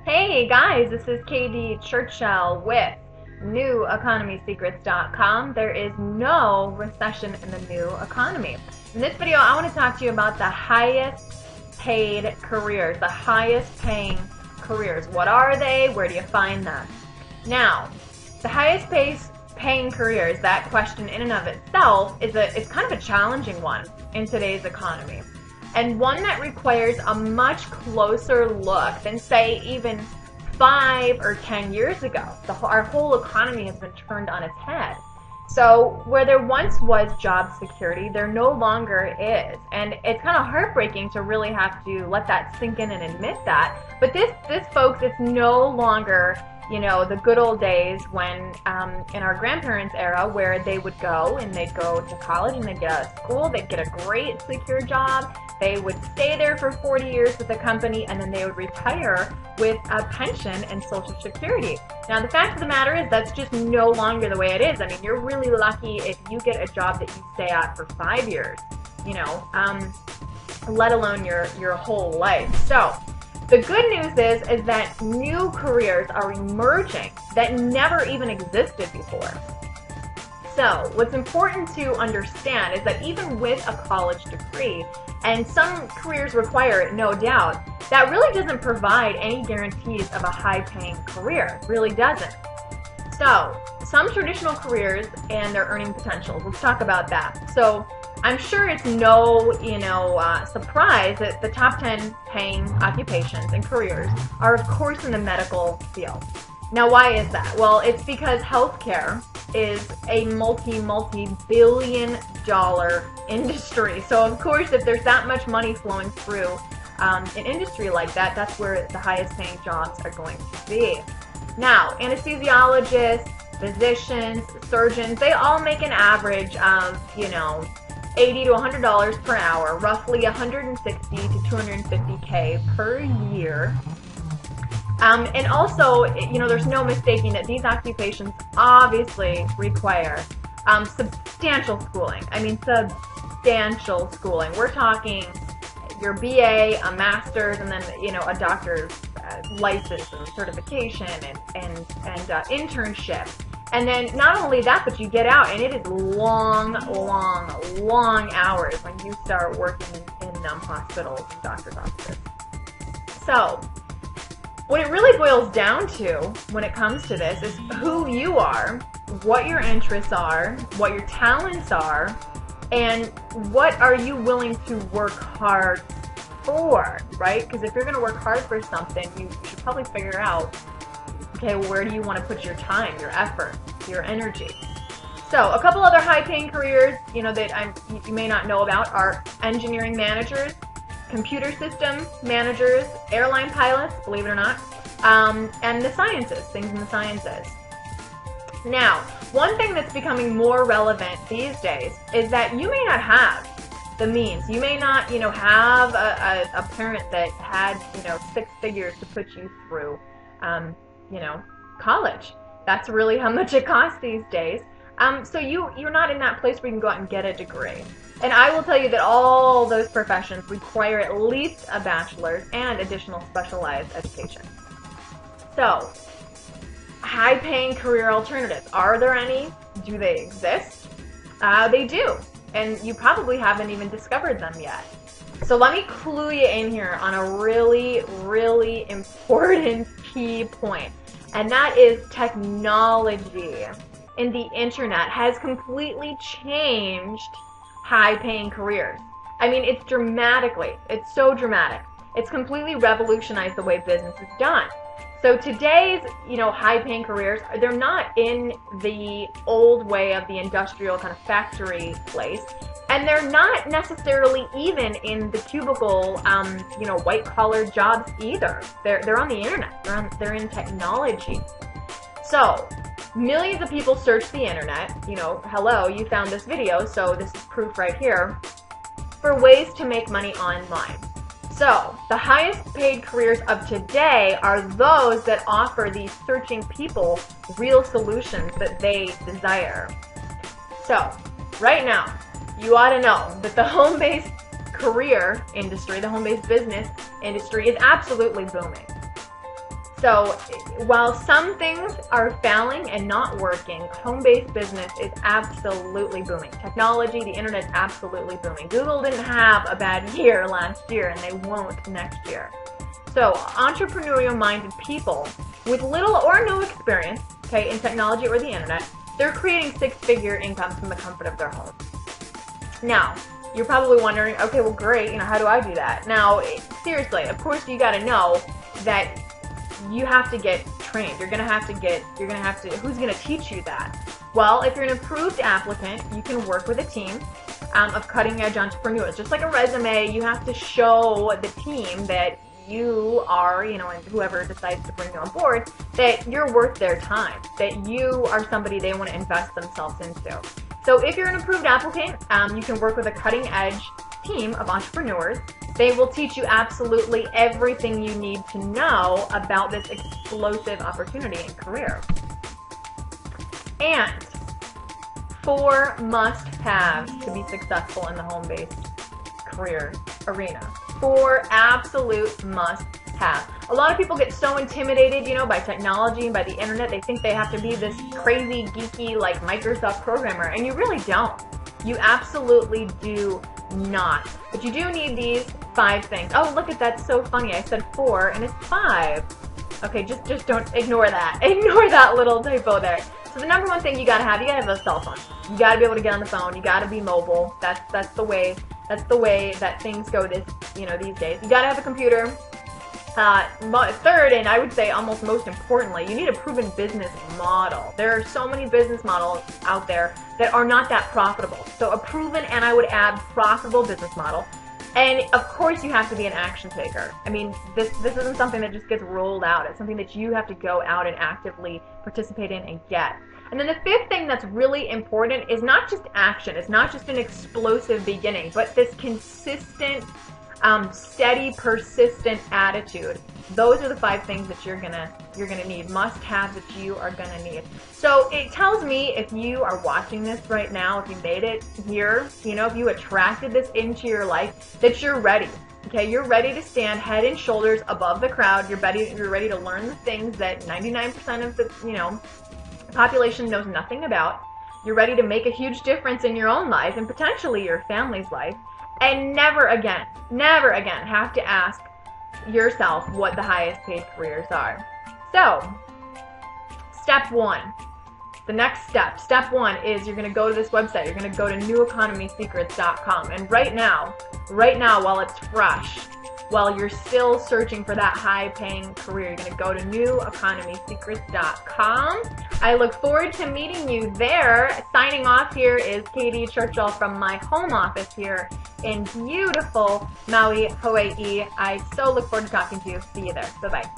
Hey guys, this is KD Churchill with NewEconomySecrets.com. There is no recession in the new economy. In this video, I want to talk to you about the highest paid careers, the highest paying careers. What are they? Where do you find them? Now, the highest paying careers, that question in and of itself it's kind of a challenging one in today's economy. And one that requires a much closer look than, say, even 5 or 10 years ago. Our whole economy has been turned on its head. So where there once was job security, there no longer is. And it's kind of heartbreaking to really have to let that sink in and admit that. But this folks, it's no longer, the good old days when, in our grandparents' era, where they would go and they'd go to college and they'd get out of school, they'd get a great secure job, they would stay there for 40 years with the company, and then they would retire with a pension and Social Security. Now, the fact of the matter is that's just no longer the way it is. I mean, you're really lucky if you get a job that you stay at for 5 years, let alone your whole life. So, the good news is that new careers are emerging that never even existed before. So, what's important to understand is that even with a college degree, and some careers require it, no doubt, that really doesn't provide any guarantees of a high-paying career. It really doesn't. So, some traditional careers and their earning potentials. Let's talk about that. So, I'm sure it's no, surprise that the top 10 paying occupations and careers are, of course, in the medical field. Now, why is that? Well, it's because healthcare is a multi-billion dollar industry. So, of course, if there's that much money flowing through an industry like that, that's where the highest paying jobs are going to be. Now, anesthesiologists, physicians, surgeons, they all make an average of, $80 to $100 per hour, roughly $160 to $250K per year. And also, there's no mistaking that these occupations obviously require substantial schooling. I mean, substantial schooling. We're talking your BA, a master's, and then, a doctor's license and certification and internship. And then not only that, but you get out, and it is long hours when you start working in hospitals and doctor's offices. So, what it really boils down to when it comes to this is who you are, what your interests are, what your talents are, and what are you willing to work hard for, right? Because if you're going to work hard for something, you should probably figure out, okay, well, where do you want to put your time, your effort, your energy? So, a couple other high-paying careers, that you may not know about are engineering managers, computer system managers, airline pilots, believe it or not, and the sciences, things in the sciences. Now, one thing that's becoming more relevant these days is that you may not have the means. You may not, have a parent that had, 6 figures to put you through, college. That's really how much it costs these days. So you're not in that place where you can go out and get a degree. And I will tell you that all those professions require at least a bachelor's and additional specialized education. So, high-paying career alternatives. Are there any? Do they exist? They do. And you probably haven't even discovered them yet. So let me clue you in here on a really, really important key point. And that is technology and the internet has completely changed high-paying careers. I mean, it's so dramatic. It's completely revolutionized the way business is done. So today's, high-paying careers, they're not in the old way of the industrial kind of factory place, and they're not necessarily even in the cubicle, white-collar jobs either. They're on the internet. They're in technology. So, millions of people search the internet. Hello, you found this video, so this is proof right here, for ways to make money online. So, the highest paid careers of today are those that offer these searching people real solutions that they desire. So, right now, you ought to know that the home-based career industry, the home-based business industry is absolutely booming. So while some things are failing and not working, home-based business is absolutely booming. Technology, the internet is absolutely booming. Google didn't have a bad year last year, and they won't next year. So entrepreneurial-minded people with little or no experience, okay, in technology or the internet, they're creating six-figure incomes from the comfort of their home. Now, you're probably wondering, okay, well, great, how do I do that? Now, seriously, of course, you got to know that you have to get trained. Who's going to teach you that? Well, if you're an approved applicant, you can work with a team of cutting-edge entrepreneurs. Just like a resume, you have to show the team that you are, and whoever decides to bring you on board, that you're worth their time, that you are somebody they want to invest themselves into. So if you're an approved applicant, you can work with a cutting-edge team of entrepreneurs. They will teach you absolutely everything you need to know about this explosive opportunity and career. And 4 must-haves to be successful in the home-based career arena. 4 absolute must-haves. A lot of people get so intimidated, by technology and by the internet. They think they have to be this crazy, geeky, like Microsoft programmer, and you really don't. You absolutely do not. But you do need these 5 things. Oh, look at that, so funny. I said 4 and it's 5. Okay, just don't ignore that. Ignore that little typo there. So the number one thing you gotta have a cell phone. You gotta be able to get on the phone. You gotta be mobile. That's the way that things go these days. You gotta have a computer. Third, and I would say almost most importantly, you need a proven business model. There are so many business models out there that are not that profitable. So a proven, and I would add, profitable business model. And of course you have to be an action taker. This isn't something that just gets rolled out. It's something that you have to go out and actively participate in and get. And then the 5th thing that's really important is not just action. It's not just an explosive beginning, but this consistent, steady, persistent attitude. Those are the 5 things that you're gonna need, must-haves that you are gonna need. So it tells me, if you are watching this right now, if you made it here, if you attracted this into your life, that you're ready. Okay, you're ready to stand head and shoulders above the crowd. You're ready to learn the things that 99% of the population knows nothing about. You're ready to make a huge difference in your own life and potentially your family's life. And never again have to ask yourself what the highest paid careers are. So, step 1. The next step 1 is you're going to go to this website. You're going to go to neweconomysecrets.com. And right now, while it's fresh, while you're still searching for that high-paying career, you're going to go to neweconomysecrets.com. I look forward to meeting you there. Signing off here is Katie Churchill from my home office here in beautiful Maui, Hawaii. I so look forward to talking to you. See you there. Bye-bye.